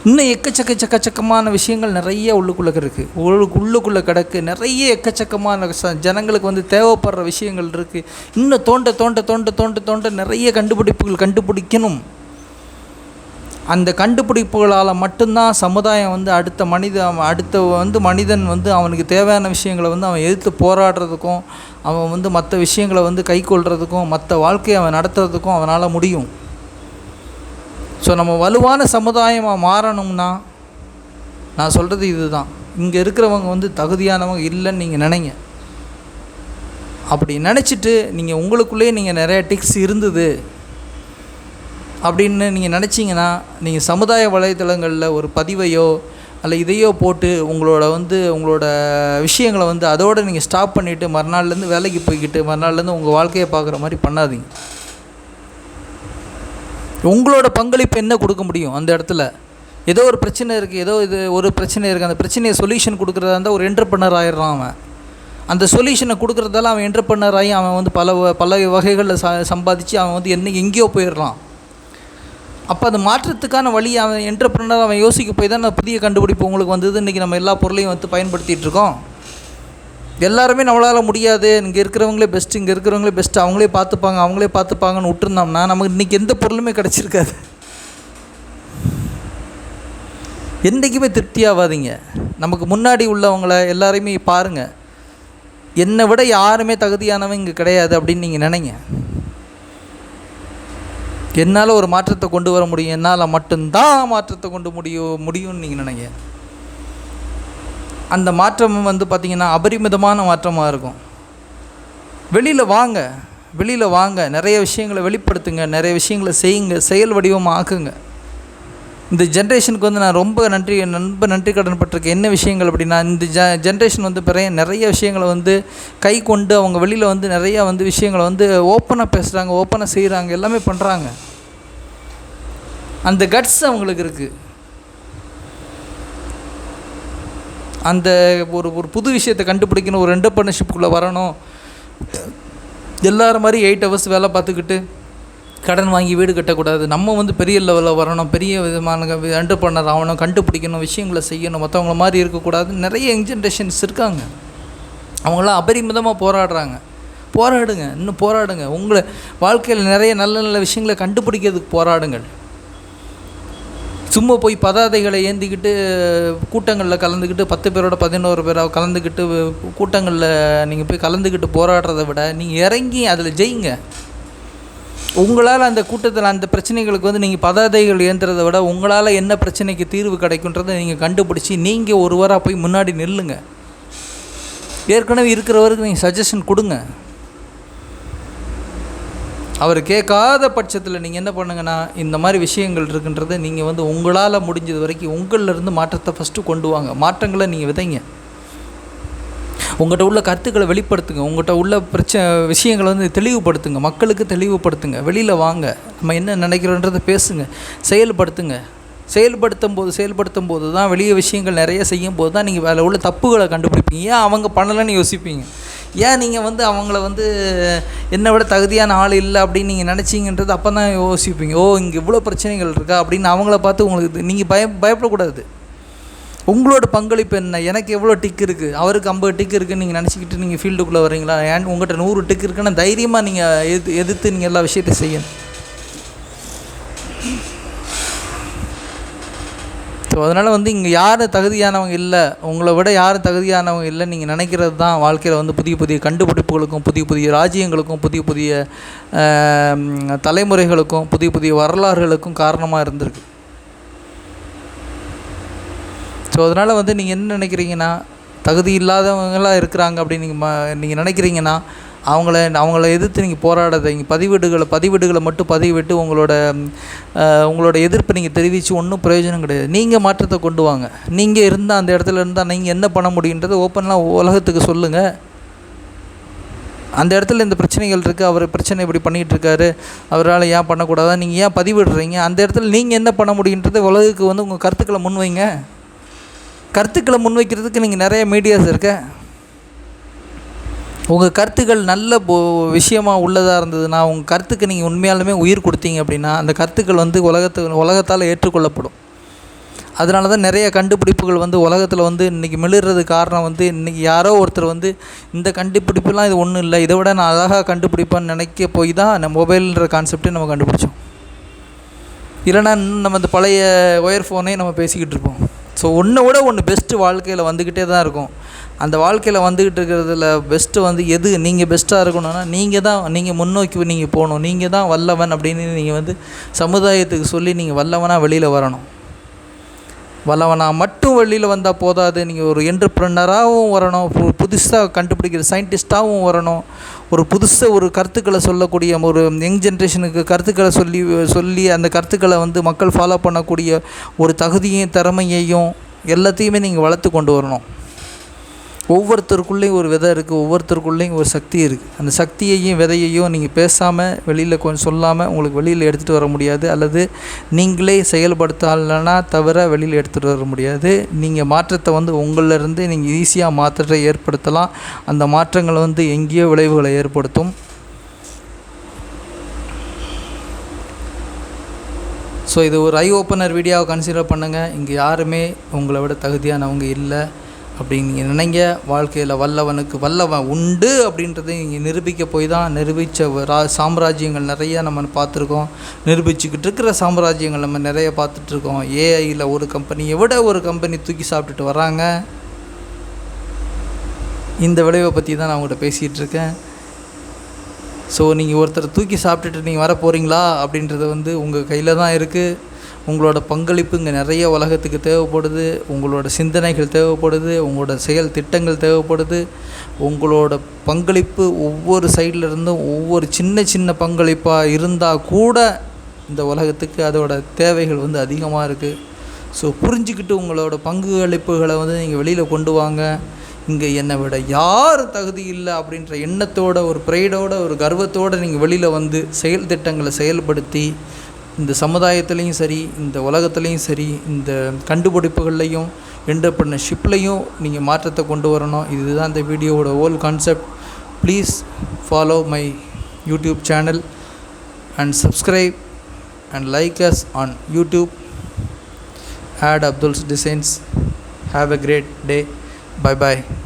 இன்னும் எக்கச்சக்கமான விஷயங்கள் நிறைய உள்ளுக்குள்ளே இருக்குது, உள்ளுக்குள்ளே கிடக்கு. நிறைய எக்கச்சக்கமான ஜனங்களுக்கு தேவைப்படுற விஷயங்கள் இருக்குது. இன்னும் தோண்ட நிறைய கண்டுபிடிப்புகள் கண்டுபிடிக்கணும். அந்த கண்டுபிடிப்புகளால் மட்டும்தான் சமுதாயம் அடுத்த மனிதன் அவனுக்கு தேவையான விஷயங்களை அவன் எதிர்த்து போராடுறதுக்கும், அவன் மற்ற விஷயங்களை கை கொள்றதுக்கும், மற்ற வாழ்க்கையை அவன் நடத்துறதுக்கும் அவனால் முடியும். ஸோ நம்ம வலுவான சமுதாயமாக மாறணும்னா நான் சொல்கிறது இதுதான். இங்கே இருக்கிறவங்க தகுதியானவங்க இல்லைன்னு நீங்கள் நினைங்க. அப்படி நினச்சிட்டு நீங்கள் உங்களுக்குள்ளேயே நீங்கள் நிறைய டிக்ஸ் இருந்தது அப்படின்னு நீங்கள் நினச்சிங்கன்னா, நீங்கள் சமுதாய வலைத்தளங்களில் ஒரு பதிவையோ அல்ல இதையோ போட்டு உங்களோட விஷயங்களை அதோடு நீங்கள் ஸ்டாப் பண்ணிவிட்டு மறுநாள்லேருந்து வேலைக்கு போய்கிட்டு மறுநாள்லேருந்து உங்கள் வாழ்க்கையை பார்க்குற மாதிரி பண்ணாதீங்க. உங்களோட பங்களிப்பு என்ன கொடுக்க முடியும்? அந்த இடத்துல ஏதோ ஒரு பிரச்சனை இருக்குது, ஒரு பிரச்சனை இருக்குது, அந்த பிரச்சனையை சொல்யூஷன் கொடுக்குறதா இருந்தால் ஒரு என்டர்ப்ரனர் ஆகிடுறான். அவன் அந்த சொல்யூஷனை கொடுக்குறதால அவன் என்டர்ப்ரனர் ஆகி அவன் பல வகைகளில் சம்பாதிச்சு அவன் எங்கேயோ போயிடுறான். அப்போ அது மாற்றத்துக்கான வழி அவன் என்டர்ப்ரனர் அவன் யோசிக்க போய் தான் புதிய கண்டுபிடிப்பு உங்களுக்கு வந்தது. இன்றைக்கி நம்ம எல்லா பொருளையும் பயன்படுத்திகிட்டு இருக்கோம். எல்லாருமே நம்மளால் முடியாது, இங்கே இருக்கிறவங்களே பெஸ்ட்டு, அவங்களே பார்த்துப்பாங்கன்னு விட்டுருந்தோம்னா நமக்கு இன்றைக்கி எந்த பொருளுமே கிடச்சிருக்காது. என்றைக்குமே திருப்தி ஆகாதீங்க. நமக்கு முன்னாடி உள்ளவங்கள எல்லாரையுமே பாருங்கள். என்னை விட யாருமே தகுதியானவங்க இங்கே கிடையாது அப்படின்னு நீங்கள் நினைங்க. என்னால் ஒரு மாற்றத்தை கொண்டு வர முடியும், என்னால் மட்டும்தான் மாற்றத்தை கொண்டு முடியும்னு நீங்கள் நினைங்க. அந்த மாற்றம் பார்த்திங்கன்னா அபரிமிதமான மாற்றமாக இருக்கும். வெளியில் வாங்க, நிறைய விஷயங்களை வெளிப்படுத்துங்க, நிறைய விஷயங்களை செய்யுங்க, செயல் வடிவமாக ஆக்குங்க. இந்த ஜென்ரேஷனுக்கு நான் ரொம்ப நன்றி கடன் பட்டிருக்கேன். என்ன விஷயங்கள் அப்படின்னா, இந்த ஜென்ரேஷன் நிறைய விஷயங்களை கை கொண்டு அவங்க வெளியில் நிறையா விஷயங்களை ஓப்பனாக பேசுகிறாங்க, ஓப்பனாக செய்கிறாங்க, எல்லாமே பண்ணுறாங்க. அந்த கட்ஸ் அவங்களுக்கு இருக்குது. அந்த ஒரு புது விஷயத்தை கண்டுபிடிக்கணும், ஒரு என்டர்பிரினர்ஷிப்புக்குள்ளே வரணும், எல்லாரும் மாதிரி 8 hours வேலை பார்த்துக்கிட்டு கடன் வாங்கி வீடு கட்டக்கூடாது, நம்ம பெரிய லெவலில் வரணும், பெரிய விதமான என்டர்பிரினர் ஆகணும், கண்டுபிடிக்கணும், விஷயங்களை செய்யணும், மற்றவங்கள மாதிரி இருக்கக்கூடாது. நிறைய யங் ஜென்ரேஷன்ஸ் இருக்காங்க. அவங்களாம் அபரிமிதமாக போராடுங்க, இன்னும் போராடுங்க. உங்களை வாழ்க்கையில் நிறைய நல்ல நல்ல விஷயங்களை கண்டுபிடிக்கிறதுக்கு போராடுங்கள். சும்மா போய் பதாதைகளை ஏந்திக்கிட்டு கூட்டங்களில் கலந்துக்கிட்டு 10 பேரோட 11 பேராக கலந்துக்கிட்டு கூட்டங்களில் நீங்கள் போய் கலந்துக்கிட்டு போராடுறத விட நீங்கள் இறங்கி அதில் ஜெயிங்க. உங்களால் அந்த கூட்டத்தில் அந்த பிரச்சனைகளுக்கு நீங்கள் பதாதைகள் ஏந்துறதை விட உங்களால் என்ன பிரச்சனைக்கு தீர்வு கிடைக்குன்றதை நீங்கள் கண்டுபிடிச்சி நீங்கள் ஒருவராக போய் முன்னாடி நில்லுங்க. ஏற்கனவே இருக்கிறவருக்கு நீங்கள் சஜஷன் கொடுங்க. அவர் கேட்காத பட்சத்தில் நீங்கள் என்ன பண்ணுங்கன்னா, இந்த மாதிரி விஷயங்கள் இருக்குன்றதை நீங்கள் உங்களால் முடிஞ்சது வரைக்கும் உங்களிலிருந்து மாற்றத்தை ஃபஸ்ட்டு கொண்டு வாங்க. மாற்றங்களை நீங்கள் விதைங்க. உங்கள்கிட்ட உள்ள கருத்துக்களை வெளிப்படுத்துங்க. உங்கள்கிட்ட உள்ள விஷயங்களை தெளிவுபடுத்துங்க, மக்களுக்கு தெளிவுபடுத்துங்க. வெளியில் வாங்க, நம்ம என்ன நினைக்கிறோன்றதை பேசுங்க, செயல்படுத்தும் போது தான் வெளியே விஷயங்கள் நிறைய செய்யும் போது தான் நீங்கள் வேலை உள்ள தப்புகளை கண்டுபிடிப்பீங்க. ஏன் அவங்க பண்ணலைன்னு யோசிப்பீங்க. ஏன் நீங்கள் அவங்கள என்னை விட தகுதியான ஆள் இல்லை அப்படின்னு நீங்கள் நினச்சிங்கன்றது அப்போ தான் யோசிப்பீங்க. இங்கே இவ்வளோ பிரச்சனைகள் இருக்கா அப்படின்னு அவங்கள பார்த்து உங்களுக்கு நீங்கள் பயப்படக்கூடாது. உங்களோட பங்களிப்பு என்ன, எனக்கு எவ்வளோ டிக் இருக்குது, அவருக்கு 50 டிக் இருக்குதுன்னு நீங்கள் நினச்சிக்கிட்டு நீங்கள் ஃபீல்டுக்குள்ளே வரீங்களா? ஏன் உங்கள்கிட்ட 100 டிக் இருக்குன்னா தைரியமாக நீங்கள் எதிர்த்து நீங்கள் எல்லா விஷயத்தையும் செய்யணும். ஸோ அதனால் இங்கே யாரும் தகுதியானவங்க இல்லை, உங்களை விட யாரும் தகுதியானவங்க இல்லை நீங்கள் நினைக்கிறது தான் வாழ்க்கையில் புதிய புதிய கண்டுபிடிப்புகளுக்கும் புதிய புதிய ராஜ்யங்களுக்கும் புதிய புதிய தலைமுறைகளுக்கும் புதிய புதிய வரலாறுகளுக்கும் காரணமாக இருந்திருக்கு. ஸோ அதனால் நீங்கள் என்ன நினைக்கிறீங்கன்னா, தகுதி இல்லாதவங்களாக இருக்கிறாங்க அப்படின்னு நீங்கள் நினைக்கிறீங்கன்னா அவங்கள எதிர்த்து நீங்கள் போராடாதீங்க. பதிவேடுகளை மட்டும் பதிவிட்டு உங்களோட எதிர்ப்பை நீங்கள் தெரிவித்து ஒன்றும் பிரயோஜனம் கிடையாது. நீங்கள் மாற்றத்தை கொண்டு வாங்க. நீங்கள் இருந்தால் அந்த இடத்துல இருந்தால் நீங்கள் என்ன பண்ண முடியுன்றதை ஓப்பனாக உலகத்துக்கு சொல்லுங்கள். அந்த இடத்துல இந்த பிரச்சனைகள் இருக்குது, அவர் பிரச்சனை இப்படி பண்ணிகிட்ருக்காரு, அவரால் ஏன் பண்ணக்கூடாதா, நீங்கள் ஏன் பதிவிடுறீங்க, அந்த இடத்துல நீங்கள் என்ன பண்ண முடியுன்றது உலகுக்கு உங்கள் கருத்துக்களை முன்வைங்க. கருத்துக்களை முன்வைக்கிறதுக்கு நீங்கள் நிறைய மீடியாஸ் இருக்கு. உங்கள் கருத்துக்கள் நல்ல விஷயமாக உள்ளதாக இருந்ததுன்னா, உங்கள் கருத்துக்கு நீங்கள் உண்மையாலுமே உயிர் கொடுத்தீங்க அப்படின்னா அந்த கருத்துக்கள் உலகத்தால் ஏற்றுக்கொள்ளப்படும். அதனால தான் நிறைய கண்டுபிடிப்புகள் உலகத்தில் இன்றைக்கி மிளறது காரணம் இன்றைக்கி யாரோ ஒருத்தர் இந்த கண்டுபிடிப்புலாம் இது ஒன்றும் இல்லை, இதை விட நான் அழகாக கண்டுபிடிப்பேன்னு நினைக்க போய் தான் நம்ம மொபைல்ன்ற கான்செப்டே நம்ம கண்டுபிடிச்சோம். இல்லைனா இன்னும் நம்ம இந்த பழைய ஒயர் ஃபோனே நம்ம பேசிக்கிட்டு இருப்போம். ஸோ ஒன்றை விட ஒன்று பெஸ்ட்டு வாழ்க்கையில் வந்துக்கிட்டே தான் இருக்கும். அந்த வாழ்க்கையில் வந்துக்கிட்டு இருக்கிறதுல பெஸ்ட்டு எது நீங்கள் பெஸ்ட்டாக இருக்கணும்னா நீங்கள் முன்னோக்கி நீங்கள் போகணும். நீங்கள் தான் வல்லவன் அப்படின்னு நீங்கள் சமுதாயத்துக்கு சொல்லி நீங்கள் வல்லவனாக வெளியில் வரணும். வல்லவனாக மட்டும் வெளியில் வந்தால் போதாது, நீங்கள் ஒரு என்டர்பிரனராகவும் வரணும், புதுசாக கண்டுபிடிக்கிற சயின்டிஸ்ட்டாகவும் வரணும், ஒரு கருத்துக்களை சொல்லக்கூடிய ஒரு யங் ஜென்ரேஷனுக்கு கருத்துக்களை சொல்லி அந்த கருத்துக்களை மக்கள் ஃபாலோ பண்ணக்கூடிய ஒரு தகுதியும் திறமையையும் எல்லாத்தையுமே நீங்கள் வளர்த்து கொண்டு வரணும். ஒவ்வொருத்தருக்குள்ளேயும் ஒரு விதை இருக்குது, ஒவ்வொருத்தருக்குள்ளேயும் ஒரு சக்தி இருக்குது. அந்த சக்தியையும் விதையையும் நீங்கள் பேசாமல் வெளியில் கொஞ்சம் சொல்லாமல் உங்களுக்கு வெளியில் எடுத்துகிட்டு வர முடியாது, அல்லது நீங்களே செயல்படுத்தலைன்னா தவிர வெளியில் எடுத்துகிட்டு வர முடியாது. நீங்கள் மாற்றத்தை உங்களிலிருந்து நீங்கள் ஈஸியாக மாற்றத்தை ஏற்படுத்தலாம். அந்த மாற்றங்கள் எங்கேயோ விளைவுகளை ஏற்படுத்தும். ஸோ இது ஒரு ஐ ஓப்பனர் வீடியோவை கன்சிடர் பண்ணுங்கள். இங்கே யாருமே உங்களை விட தகுதியானவங்க இல்லை அப்படின்னு நீங்கள் நினைங்க. வாழ்க்கையில் வல்லவன் உண்டு அப்படின்றத நீங்கள் நிரூபிக்க போய் தான் நிரூபித்த சாம்ராஜ்யங்கள் நிறையா நம்ம பார்த்துருக்கோம். நிரூபிச்சுக்கிட்டு இருக்கிற சாம்ராஜ்யங்கள் நம்ம நிறைய பார்த்துட்ருக்கோம். ஏஐயில் ஒரு கம்பெனியை விட ஒரு கம்பெனி தூக்கி சாப்பிட்டுட்டு வராங்க. இந்த விளைவை பற்றி தான் நான் உங்கள்கிட்ட பேசிகிட்டு இருக்கேன். ஸோ நீங்கள் ஒருத்தர் தூக்கி சாப்பிட்டுட்டு நீங்கள் வர போகிறீங்களா அப்படின்றது வந்து உங்கள் கையில் தான் இருக்குது. உங்களோட பங்களிப்பு இங்கே நிறைய உலகத்துக்கு தேவைப்படுது. உங்களோட சிந்தனைகள் தேவைப்படுது. உங்களோட செயல் திட்டங்கள் தேவைப்படுது. உங்களோட பங்களிப்பு ஒவ்வொரு சைடில் இருந்தும் ஒவ்வொரு சின்ன சின்ன பங்களிப்பாக இருந்தால் கூட இந்த உலகத்துக்கு அதோட தேவைகள் வந்து அதிகமாக இருக்குது. ஸோ புரிஞ்சுக்கிட்டு உங்களோட பங்களிப்புகளை வந்து நீங்கள் வெளியில் கொண்டு வாங்க. இங்கே என்னை விட யார் தகுதி இல்லை அப்படின்ற எண்ணத்தோட, ஒரு ப்ரைடோட, ஒரு கர்வத்தோடு நீங்கள் வெளியில் வந்து செயல் திட்டங்களை செயல்படுத்தி இந்த சமுதாயத்துலேயும் சரி, இந்த உலகத்துலேயும் சரி, இந்த கண்டுபிடிப்புகள்லையும் என்டர்ப்ரனர்ஷிப்லையும் நீங்கள் மாற்றத்தை கொண்டு வரணும். இதுதான் இந்த வீடியோவோட whole concept. Please follow my YouTube channel and subscribe and like us on YouTube. Add Abdul's Designs. Have a great day. Bye bye.